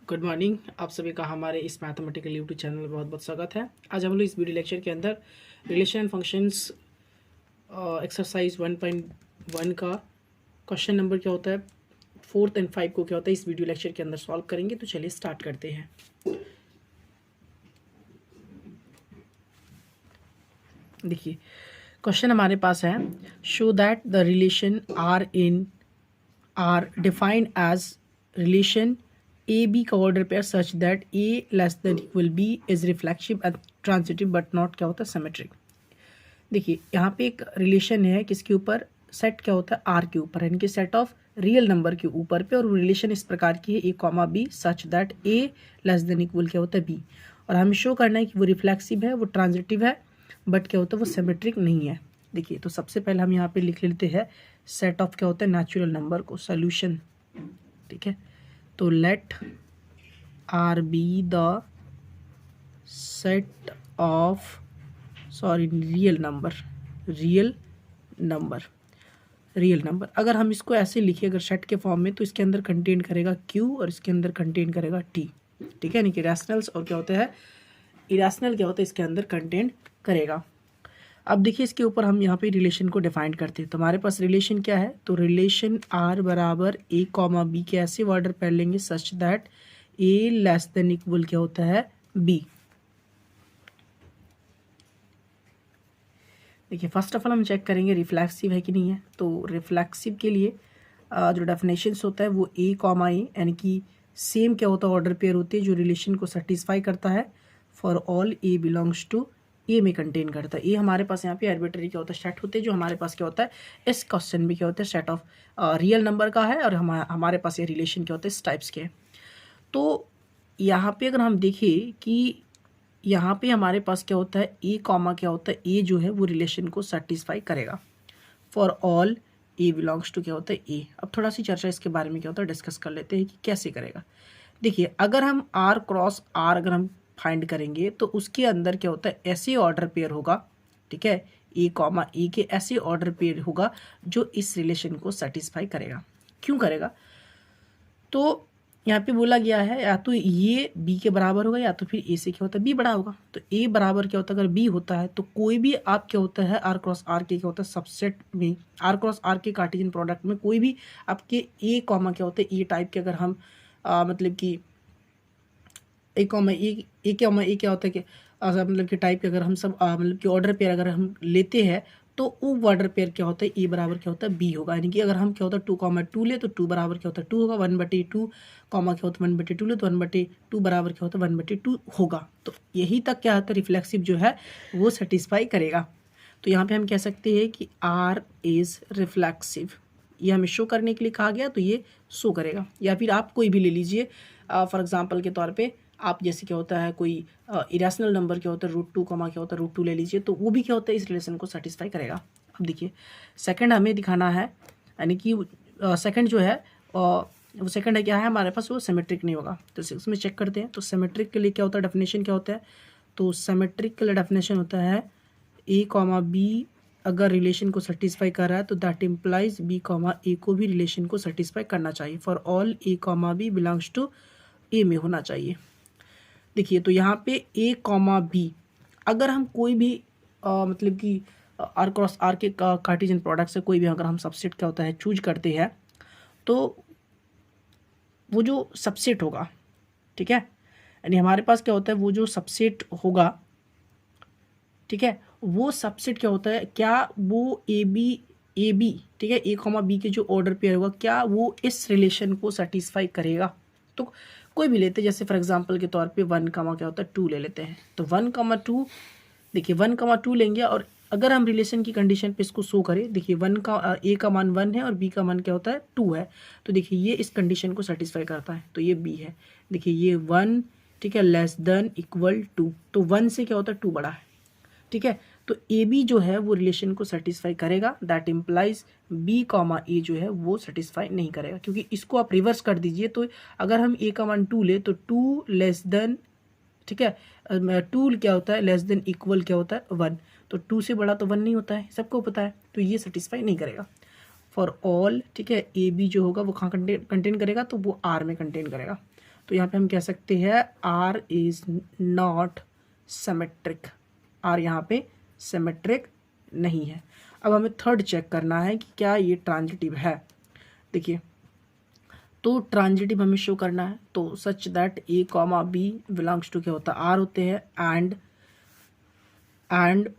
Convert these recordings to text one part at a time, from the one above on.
Good morning. आप सभी का हमारे इस मैथमेटिकल यूट्यूब चैनल में बहुत बहुत स्वागत है। आज हम लोग इस वीडियो लेक्चर के अंदर रिलेशन एंड फंक्शंस एक्सरसाइज 1.1 का क्वेश्चन नंबर क्या होता है 4 और 5 को क्या होता है इस वीडियो लेक्चर के अंदर सॉल्व करेंगे। तो चलिए स्टार्ट करते हैं। देखिए क्वेश्चन हमारे पास है, show that the relation R defined as relation a b का order pair such that A less than equal b is reflexive and transitive but not क्या होता है सिमेट्रिक। देखिए यहाँ पे एक रिलेशन है किसके ऊपर, सेट क्या होता है आर के ऊपर, यानी कि सेट ऑफ रियल नंबर के ऊपर पे, और वो रिलेशन इस प्रकार की है a comma B such that A less than equal क्या होता है बी, और हमें शो करना है कि वो रिफ्लेक्सिव है, वो ट्रांजिटिव है, बट क्या होता है वो सिमेट्रिक नहीं है। देखिए तो सबसे पहले हम यहाँ पे लिख लेते हैं सेट ऑफ क्या होता है नेचुरल नंबर को, सोल्यूशन। ठीक है, तो let R be the set of real number. अगर हम इसको ऐसे लिखे अगर सेट के फॉर्म में, तो इसके अंदर कंटेन करेगा क्यू और इसके अंदर कंटेन करेगा टी। ठीक है, यानी कि रैशनल्स और क्या होता है इरेशनल क्या होता है इसके अंदर कंटेन करेगा। अब देखिए इसके ऊपर हम यहाँ पे रिलेशन को डिफाइन करते हैं। तो हमारे पास रिलेशन क्या है, तो रिलेशन आर बराबर ए कॉमा बी के ऐसे ऑर्डर पढ़ लेंगे सच that A less than equal क्या होता है बी। देखिए फर्स्ट ऑफ ऑल हम चेक करेंगे रिफ्लेक्सिव है कि नहीं है। तो रिफ्लेक्सिव के लिए जो डेफिनेशंस होता है वो ए कॉमा ए, यानी कि सेम क्या होता है ऑर्डर पेयर होते हैं जो रिलेशन को सेटिस्फाई करता है for all A belongs to A में कंटेन करता है। ए हमारे पास यहाँ पे आर्बिट्ररी क्या होता है सेट होते हैं, जो हमारे पास क्या होता है इस क्वेश्चन में क्या होता है सेट ऑफ रियल नंबर का है, और हमारे पास ये रिलेशन क्या होता है इस टाइप्स के। तो यहाँ पे अगर हम देखें कि यहाँ पे हमारे पास क्या होता है ए कॉमा क्या होता है ए जो है वो रिलेशन को सेटिस्फाई करेगा for all A belongs to क्या होता है ए। अब थोड़ा सी चर्चा इसके बारे में क्या होता है डिस्कस कर लेते हैं कि कैसे करेगा। देखिए अगर हम आर क्रॉस आर अगर हम फाइंड करेंगे तो उसके अंदर क्या होता है ऐसे ऑर्डर पेयर होगा, ठीक है, ए कॉमा ए के ऐसे ऑर्डर पेयर होगा जो इस रिलेशन को सेटिस्फाई करेगा। क्यों करेगा, तो यहाँ पे बोला गया है या तो ये बी के बराबर होगा या तो फिर ए से क्या होता है बी बड़ा होगा। तो ए बराबर क्या होता है अगर बी होता है तो कोई भी आप क्या होता है आर क्रॉस आर के क्या होता है सबसेट में, आर क्रॉस आर के कार्टेशियन प्रोडक्ट में कोई भी आपके ए कॉमा क्या होता है ए टाइप के अगर हम मतलब कि ए कॉमा ए क्या होता है कि मतलब कि टाइप के अगर हम सब मतलब कि ऑर्डर पेयर अगर हम लेते हैं तो वो ऑर्डर पेयर क्या होता है ए बराबर क्या होता है बी होगा। यानी कि अगर हम क्या होता है 2,2 ले तो 2 बराबर क्या होता है 2 होगा, 1/2 कॉमा क्या होता है 1/2 ले तो 1/2 बराबर क्या होता है 1/2 होगा। तो यही तक क्या होता है रिफ्लेक्सिव जो है वो सेटिस्फाई करेगा। तो यहाँ पे हम कह सकते हैं कि आर इज रिफ्लेक्सिव, ये हमें शो करने के लिए कहा गया तो ये शो करेगा। या फिर आप कोई भी ले लीजिए फॉर एग्जाम्पल के तौर पे आप जैसे क्या होता है कोई इरेशनल नंबर क्या होता है √2 कॉमा क्या होता है √2 ले लीजिए, तो वो भी क्या होता है इस रिलेशन को सेटिस्फाई करेगा। अब देखिए सेकंड हमें दिखाना है, यानी कि सेकंड जो है वो सेकंड है क्या है हमारे पास वो सिमेट्रिक नहीं होगा। तो इसमें चेक करते हैं। तो सिमेट्रिक के लिए क्या होता है डेफिनेशन क्या होता है, तो सिमेट्रिक के लिए डेफिनेशन होता है ए कॉमा बी अगर रिलेशन को सेटिस्फाई कर रहा है तो that implies b comma a को भी रिलेशन को सेटिस्फाई करना चाहिए for all A comma B belongs to A में होना चाहिए। देखिए तो यहाँ पे ए कॉमा बी अगर हम कोई भी मतलब कि आर क्रॉस आर के कार्टेशियन प्रोडक्ट से कोई भी अगर हम सबसेट क्या होता है चूज करते हैं तो वो जो सबसेट होगा, ठीक है, यानी हमारे पास क्या होता है वो जो सबसेट होगा, ठीक है, वो सबसेट क्या होता है क्या वो ए बी ठीक है ए कॉमा बी के जो ऑर्डर पेयर होगा क्या वो इस रिलेशन को सेटिस्फाई करेगा। तो कोई भी लेते हैं जैसे फॉर एग्जांपल के तौर पे 1 कॉमा क्या होता है 2 ले लेते हैं। तो 1 कॉमा 2 देखिए 1 कॉमा 2 लेंगे और अगर हम रिलेशन की कंडीशन पे इसको शो करें, देखिए 1 का ए का मान 1 है और बी का मान क्या होता है 2 है, तो देखिए ये इस कंडीशन को सेटिस्फाई करता है तो ये बी है। देखिए ये 1 ठीक है लेस देन इक्वल 2, तो 1 से क्या होता है 2 बड़ा है, ठीक है, तो ए बी जो है वो रिलेशन को सेटिस्फाई करेगा। दैट इम्प्लाइज बी कॉमा ए जो है वो सेटिस्फाई नहीं करेगा, क्योंकि इसको आप रिवर्स कर दीजिए। तो अगर हम ए का मान 2 ले तो 2 लेस देन, ठीक है, 2 क्या होता है लेस देन इक्वल क्या होता है 1, तो 2 से बड़ा तो 1 नहीं होता है, सबको पता है, तो ये सेटिस्फाई नहीं करेगा फॉर ऑल, ठीक है, ए बी जो होगा वो कहाँ कंटेन करेगा तो वो आर में कंटेन करेगा। तो यहाँ पे हम कह सकते हैं R is not symmetric, R यहाँ पे सिमेट्रिक नहीं है। अब हमें थर्ड चेक करना है कि क्या ये ट्रांजिटिव है। देखिए, तो ट्रांजिटिव हमें शो करना है, तो such that A comma B belongs to क्या होता है आर होते हैं, एंड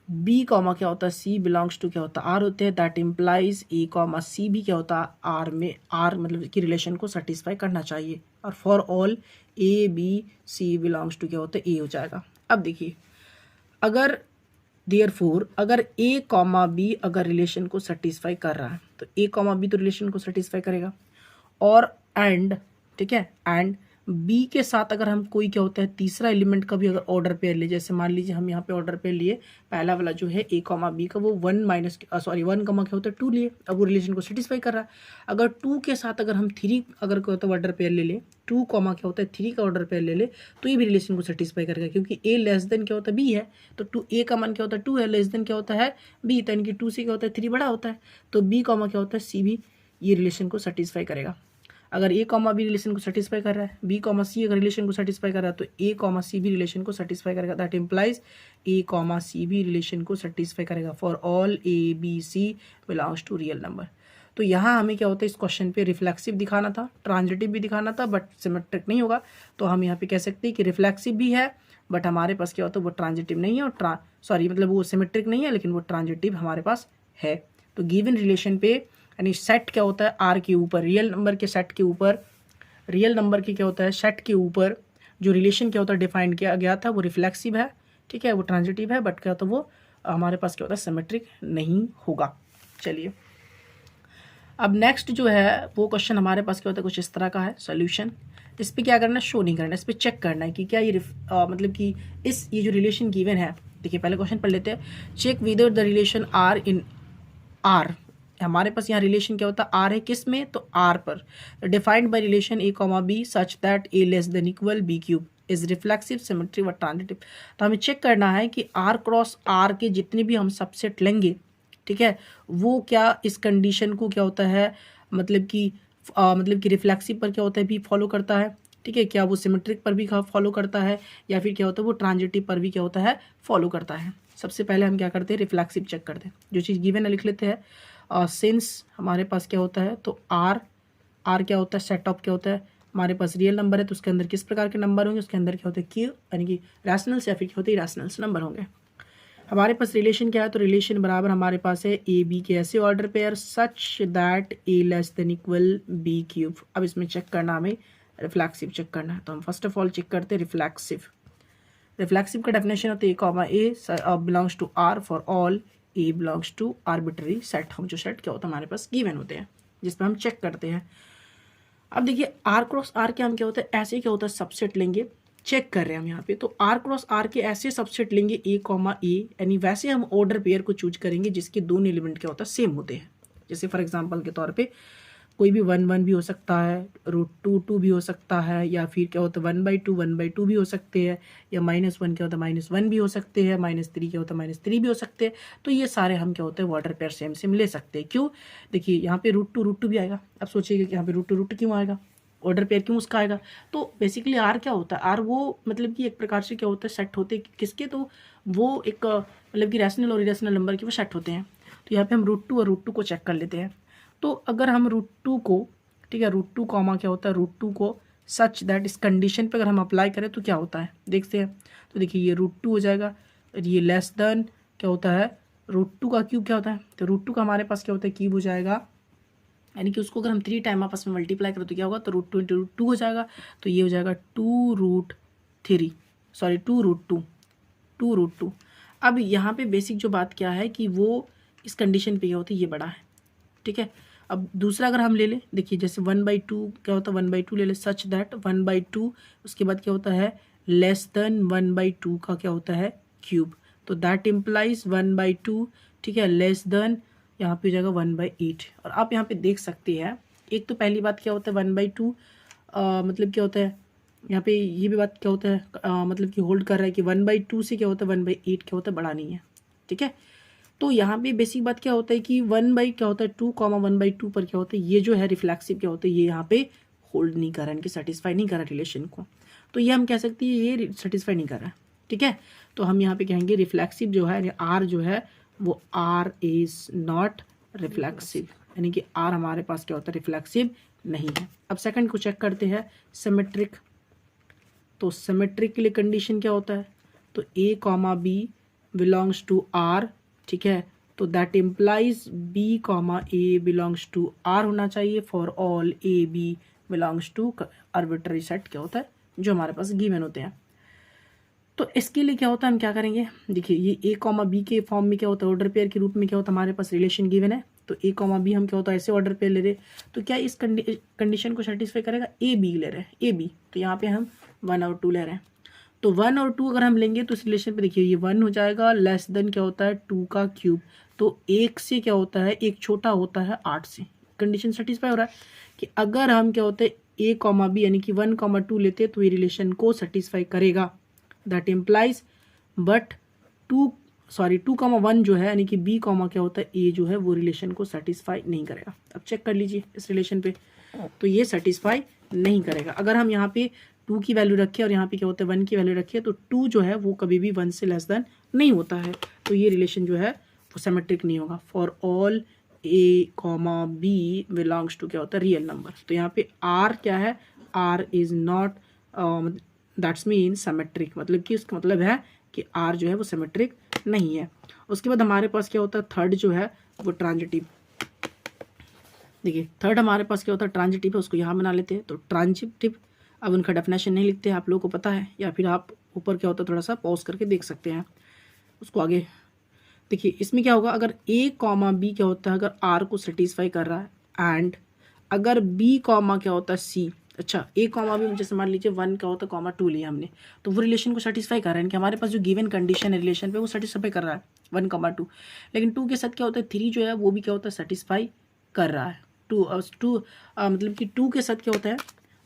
बी कॉमा क्या होता है सी बिलोंग्स टू क्या होता है आर होते हैं। That implies A comma C भी क्या होता है आर में, आर मतलब की रिलेशन को सेटिस्फाई करना चाहिए। और for all A B C belongs to क्या होता है ए हो जाएगा। अब देखिए, अगर देयरफॉर अगर ए कॉमा बी अगर रिलेशन को सेटिस्फाई कर रहा है तो ए कॉमा बी तो रिलेशन को सेटिस्फाई करेगा। और एंड, ठीक है, एंड बी के साथ अगर हम कोई क्या होता है तीसरा एलिमेंट का भी अगर ऑर्डर पेयर ले, जैसे मान लीजिए हम यहाँ पे ऑर्डर पेयर लिए, पहला वाला जो है ए कॉमा बी का वो 1 कॉमा क्या होता है 2 लिए, अब वो रिलेशन को सेटिस्फाई कर रहा है। अगर 2 के साथ अगर हम 3 अगर क्या होता है ऑर्डर पेयर ले ले, 2 कॉमा क्या होता है 3 का ऑर्डर पेयर ले ले, तो ये भी रिलेशन को सेटिस्फाई करेगा, क्योंकि ए लेस देन क्या होता है बी है, तो 2 ए का मान क्या होता है 2 है, लेस देन क्या होता है बी, तो यानी कि 2 से क्या होता है 3 बड़ा होता है, तो बी कॉमा क्या होता है सी भी ये रिलेशन को सेटिस्फाई करेगा। अगर ए कॉमा बी रिलेशन को सेटिस्फाई कर रहा है, बी कॉमा सी अगर रिलेशन को सेटिस्फाई कर रहा है, तो ए कॉमा सी भी रिलेशन को सेटिस्फाई करेगा। That implies A comma C भी रिलेशन को सेटिस्फाई करेगा for all A B C belongs to real number. तो यहाँ हमें क्या होता है इस क्वेश्चन पे रिफ्लेक्सिव दिखाना था, ट्रांजिटिव भी दिखाना था, बट सिमेट्रिक नहीं होगा। तो हम यहाँ पे कह सकते हैं कि रिफ्लेक्सिव भी है, बट हमारे पास क्या होता है वो ट्रांजिटिव नहीं है, और मतलब वो सिमेट्रिक नहीं है, लेकिन वो ट्रांजिटिव हमारे पास है। तो गिवन रिलेशन पे यानी सेट क्या होता है आर के ऊपर, रियल नंबर के सेट के ऊपर, रियल नंबर के क्या होता है सेट के ऊपर जो रिलेशन क्या होता है डिफाइन किया गया था वो रिफ्लेक्सिव है, ठीक है, वो ट्रांजिटिव है, बट क्या होता है वो हमारे पास क्या होता है सिमेट्रिक नहीं होगा। चलिए, अब नेक्स्ट जो है वो क्वेश्चन हमारे पास क्या होता है कुछ इस तरह का है सॉल्यूशन। इस पर क्या करना है, शो नहीं करना, इस पर चेक करना है कि क्या ये मतलब कि ये जो रिलेशन गिवन है। देखिए, पहले क्वेश्चन पढ़ लेते हैं। Check whether the relation R in R, हमारे पास यहाँ रिलेशन क्या होता है आर है, किस में, तो आर पर, defined by relation A comma B such that A less than equal B cube is reflexive symmetric व ट्रांजिटिव। तो हमें चेक करना है कि आर क्रॉस आर के जितने भी हम सबसेट लेंगे, ठीक है, वो क्या इस कंडीशन को क्या होता है मतलब कि रिफ्लेक्सिव पर क्या होता है भी फॉलो करता है, ठीक है, क्या वो सिमेट्रिक पर भी फॉलो करता है, या फिर क्या होता है वो ट्रांजिटिव पर भी क्या होता है फॉलो करता है। सबसे पहले हम क्या करते हैं रिफ्लेक्सिव चेक करते हैं, जो चीज़ गिवन है लिख लेते हैं। सिंस हमारे पास क्या होता है तो आर क्या होता है सेट ऑफ क्या होता है हमारे पास रियल नंबर है, तो उसके अंदर किस प्रकार के नंबर होंगे, उसके अंदर क्या होते हैं क्यू यानी कि रैशनल्स या फिर क्या होते हैं रैशनल्स नंबर होंगे। हमारे पास रिलेशन क्या है, तो रिलेशन बराबर हमारे पास है ए बी के ऐसे order pair such that A less than equal B cube. अब इसमें चेक करना हमें रिफ्लेक्सिव चेक करना है, तो हम फर्स्ट ऑफ ऑल चेक करते हैं रिफ्लेक्सिव। रिफ्लेक्सिव का डेफिनेशन होता है a comma a belongs to R for all A belongs to arbitrary set. हम जो सेट क्या होता है हमारे पास गिवन होते हैं जिस पर हम चेक करते हैं। अब देखिए आर क्रॉस आर के हम क्या होता है ऐसे क्या होता है सबसेट लेंगे, चेक कर रहे हैं हम यहाँ पे, तो आर क्रॉस आर के ऐसे सबसेट लेंगे ए कॉमा ए, यानी वैसे हम ऑर्डर पेयर को चूज करेंगे जिसके दोनों एलिमेंट क्या होता है सेम होते हैं। जैसे फॉर एग्जांपल के तौर पे कोई भी 1 1 भी हो सकता है, √2 2 भी हो सकता है, या फिर क्या होता है 1/2 भी हो सकते हैं, या -1 क्या होता है -1 भी हो सकते हैं, -3 क्या होता है -3 भी हो सकते हैं। तो ये सारे हम क्या होते हैं ऑर्डर पेयर सेम सेम ले सकते हैं। क्यों, देखिए यहाँ पे √2 भी आएगा। अब सोचिएगा कि यहाँ पे √2 क्यों आएगा, ऑर्डर पेयर क्यों उसका आएगा। तो बेसिकली आर क्या होता है, आर वो मतलब कि एक प्रकार से क्या होता है सेट होते हैं किसके, तो वो एक मतलब कि रैशनल और इरेशनल नंबर के वो सेट होते हैं। तो यहाँ पे हम √2 और √2 को चेक कर लेते हैं। तो अगर हम √2 को, ठीक है, √2 कॉमा क्या होता है √2 को सच दैट इस कंडीशन पे अगर हम अप्लाई करें तो क्या होता है देखते हैं। तो देखिए ये √2 हो जाएगा, ये लेस देन क्या होता है √2 का क्यूब क्या होता है, तो √2 का हमारे पास क्या होता है क्यूब हो जाएगा, यानी कि उसको अगर हम 3 टाइम आपस में मल्टीप्लाई करें तो क्या होगा, तो √2 × √2 हो जाएगा। तो ये हो जाएगा 2√2। अब यहाँ पे बेसिक जो बात क्या है कि वो इस कंडीशन पे क्या होती है ये बड़ा है, ठीक है। अब दूसरा अगर हम ले लें, देखिए जैसे 1/2 क्या होता है 1/2 ले ले सच दैट 1/2, उसके बाद क्या होता है लेस देन 1/2 का क्या होता है क्यूब, तो दैट इम्प्लाइज 1/2, ठीक है, लेस देन यहाँ पे हो जाएगा 1/8। और आप यहाँ पे देख सकते हैं एक तो पहली बात क्या होता है 1/2 मतलब क्या होता है यहाँ पे ये भी बात क्या होता है मतलब कि होल्ड कर रहा है कि 1/2 से क्या होता है 1/8 क्या होता है बड़ा नहीं है, ठीक है। तो यहाँ पे बेसिक बात क्या होता है कि 1 बाई क्या होता है 2 कॉमा 1/2 पर क्या होता है ये जो है रिफ्लेक्सिव क्या होता है ये यहाँ पे होल्ड नहीं कर रहा है, इनकी सेटिस्फाई नहीं कर रहा रिलेशन को, तो ये हम कह सकते हैं ये सेटिस्फाई नहीं कर रहा है। ठीक है, तो हम यहाँ पे कहेंगे रिफ्लेक्सिव जो है आर जो है वो आर इज नॉट रिफ्लेक्सिव, यानी कि आर हमारे पास क्या होता है रिफ्लेक्सिव नहीं है। अब सेकंड को चेक करते हैं सिमेट्रिक। तो सिमेट्रिक के लिए कंडीशन क्या होता है, तो a comma B belongs to R. ठीक है, तो that implies b comma a belongs to R होना चाहिए for all A b belongs to arbitrary set क्या होता है जो हमारे पास गिवन होते हैं। तो इसके लिए क्या होता है हम क्या करेंगे, देखिए ये ए कॉमा बी के फॉर्म में क्या होता है ऑर्डर पेयर के रूप में क्या होता है हमारे पास रिलेशन गिवन है, तो ए कॉमा बी हम क्या होता है ऐसे ऑर्डर पेयर ले रहे, तो क्या इस कंडीशन को सेटिस्फाई करेगा, ए बी ले रहे हैं ए बी, तो यहाँ पे हम 1 और 2 ले रहे हैं। तो 1 और 2 अगर हम लेंगे तो इस रिलेशन पे देखिए ये 1 हो जाएगा लेस देन क्या होता है 2 का क्यूब, तो 1 से क्या होता है एक छोटा होता है 8 से। कंडीशन सेटिस्फाई हो रहा है कि अगर हम क्या होते हैं ए कॉमा बी यानी कि 1 कॉमा 2 लेते तो ये रिलेशन को सेटिस्फाई करेगा, दैट इम्प्लाइज बट 2 कॉमा 1 जो है यानी कि बी कॉमा क्या होता है ए जो है वो रिलेशन को सेटिस्फाई नहीं करेगा। अब चेक कर लीजिए इस रिलेशन पे, तो ये सेटिस्फाई नहीं करेगा। अगर हम यहाँ पे 2 की वैल्यू रखें और यहाँ पे क्या होता है 1 की वैल्यू रखें, तो 2 जो है वो कभी भी 1 से लेस देन नहीं होता है, तो ये रिलेशन जो है वो सिमेट्रिक नहीं होगा। For all A comma B belongs to क्या होता है रियल नंबर, तो यहाँ पे आर क्या है, R is not that's mean symmetric, मतलब कि उसका मतलब है कि आर जो है वो सिमेट्रिक नहीं है। उसके बाद हमारे पास क्या होता है थर्ड जो है वो ट्रांजिटिव। देखिए थर्ड हमारे पास क्या होता है ट्रांजिटिव है, उसको यहाँ बना लेते हैं। तो ट्रांजिटिव अब उनका डेफिनेशन नहीं लिखते हैं, आप लोगों को पता है, या फिर आप ऊपर क्या होता है थोड़ा सा पॉज करके देख सकते हैं उसको आगे। देखिए इसमें क्या होगा, अगर ए कॉमा बी क्या होता है अगर आर को सेटिस्फाई कर रहा है, एंड अगर बी कॉमा क्या होता है सी, अच्छा ए कॉमा बी जैसे मान लीजिए 1 क्या होता है कॉमा 2 लिया हमने, तो वो रिलेशन को सेटिस्फाई कर रहा है कि हमारे पास जो गिवन कंडीशन है रिलेशन पे वो सेटिस्फाई कर रहा है 1 कॉमा 2, लेकिन 2 के साथ क्या होता है 3 जो है वो भी क्या होता है सेटिस्फाई कर रहा है। 2 मतलब कि 2 के साथ क्या होता है,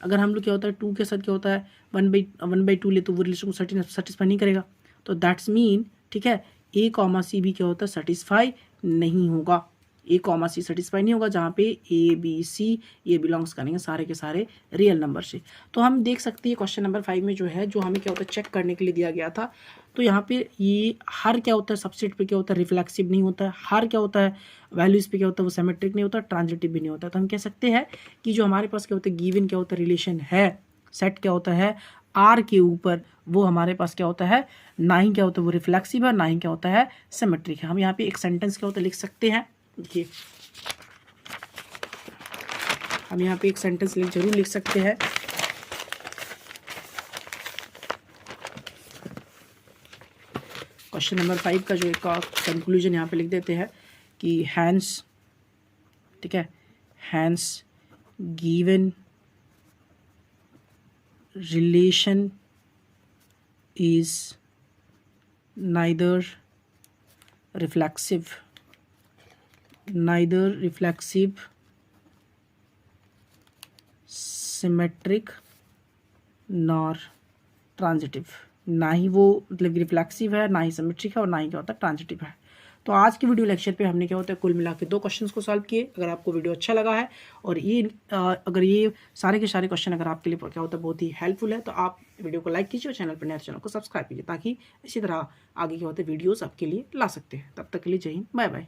अगर हम लोग क्या होता है 2 के साथ क्या होता है 1/2 ले तो वो रिलेशन को सेटिस्फाई नहीं करेगा, तो दैट्स मीन ठीक है ए कॉमा सी भी क्या होता है सेटिस्फाई नहीं होगा, ए कॉमा सी सेटिस्फाई नहीं होगा, जहाँ पे ए बी सी ये बिलोंग्स करेंगे सारे के सारे रियल नंबर से। तो हम देख सकते हैं क्वेश्चन नंबर 5 में जो है जो हमें क्या होता है चेक करने के लिए दिया गया था, तो यहाँ पे ये हर क्या होता है सबसेट पे क्या होता है रिफ्लेक्सिव नहीं होता है, हर क्या होता है वैल्यूज पे क्या होता है वो सिमेट्रिक नहीं होता, ट्रांजिटिव भी नहीं होता। तो हम कह सकते हैं कि जो हमारे पास क्या होता है गिवन क्या होता है रिलेशन है सेट क्या होता है आर के ऊपर, वो हमारे पास क्या होता है ना ही क्या होता है वो रिफ्लेक्सिव है ना ही क्या होता है सिमेट्रिक है। हम यहाँ पे एक सेंटेंस क्या होता है लिख सकते हैं, देखिए हम यहाँ पे एक सेंटेंस जरूर लिख सकते हैं। क्वेश्चन नंबर 5 का जो एक कंक्लूजन यहाँ पे लिख देते हैं कि हैंस, ठीक है, hence given relation is neither reflexive symmetric nor transitive, ना ही वो मतलब रिफ्लेक्सिव है ना ही सिमेट्रिक है और ना ही क्या होता है ट्रांजिटिव है। तो आज की वीडियो लेक्चर पे हमने क्या होता है कुल मिला के 2 क्वेश्चंस को सॉल्व किए। अगर आपको वीडियो अच्छा लगा है और ये अगर ये सारे के सारे क्वेश्चन अगर आपके लिए क्या होता है बहुत ही हेल्पफुल है, तो आप वीडियो को लाइक कीजिए और चैनल पर नए चैनल को सब्सक्राइब कीजिए, ताकि इसी तरह आगे क्या होता है वीडियोज़ आपके लिए ला सकते हैं। तब तक के लिए जय हिंद, बाय बाय।